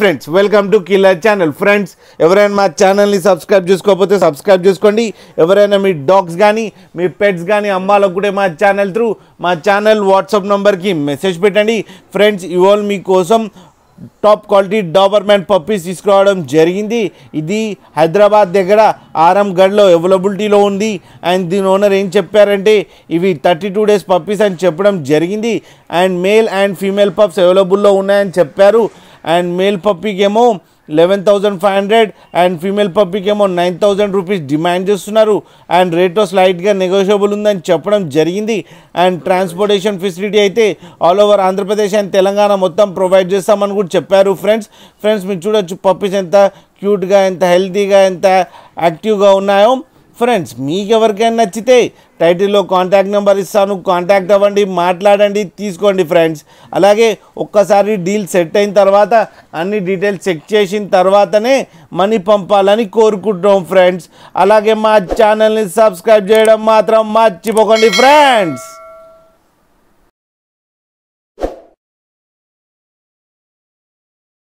Friends welcome to killer channel. Friends ఎవరైనా మా ఛానల్ని సబ్స్క్రైబ్ చేసుకోకపోతే సబ్స్క్రైబ్ చేసుకోండి. ఎవరైనా మీ డాగ్స్ కానీ మీ పెట్స్ కానీ అమ్మాలనుకుంటే మా ఛానల్ వాట్సాప్ నెంబర్కి మెసేజ్ పెట్టండి. ఫ్రెండ్స్ ఇవాళ మీకోసం టాప్ క్వాలిటీ డాబర్మ్యాన్ పప్పీస్ తీసుకురావడం జరిగింది. ఇది హైదరాబాద్ దగ్గర ఆరంగఢ్లో అవైలబిలిటీలో ఉంది. అండ్ దీని ఓనర్ ఏం చెప్పారంటే ఇవి 32 days పప్పీస్ అని చెప్పడం జరిగింది. And male and female pups అవైలబుల్లో ఉన్నాయని చెప్పారు. అండ్ మేల్ పప్పీకి ఏమో 11,500 అండ్ ఫీమేల్ పప్పీకి ఏమో 9,000 రూపీస్ డిమాండ్ చేస్తున్నారు. అండ్ రేట్ స్లైట్గా నెగోషియబుల్ ఉందని చెప్పడం జరిగింది. అండ్ ట్రాన్స్పోర్టేషన్ ఫెసిలిటీ అయితే all over Andhra Pradesh and Telangana మొత్తం ప్రొవైడ్ చేస్తామని కూడా చెప్పారు. ఫ్రెండ్స్ మీరు చూడొచ్చు పప్పీస్ ఎంత క్యూట్గా, ఎంత హెల్తీగా, ఎంత యాక్టివ్గా ఉన్నాయో. ఫ్రెండ్స్ మీకు ఎవరికైనా నచ్చితే టైటిల్లో కాంటాక్ట్ నెంబర్ ఇస్తాను, కాంటాక్ట్ అవ్వండి, మాట్లాడండి, తీసుకోండి. ఫ్రెండ్స్ అలాగే ఒక్కసారి డీల్ సెట్ అయిన తర్వాత అన్ని డీటెయిల్స్ చెక్ చేసిన తర్వాతనే మనీ పంపాలని కోరుకుంటున్నాం. ఫ్రెండ్స్ అలాగే మా ఛానల్ని సబ్స్క్రైబ్ చేయడం మాత్రం మర్చిపోకండి. ఫ్రెండ్స్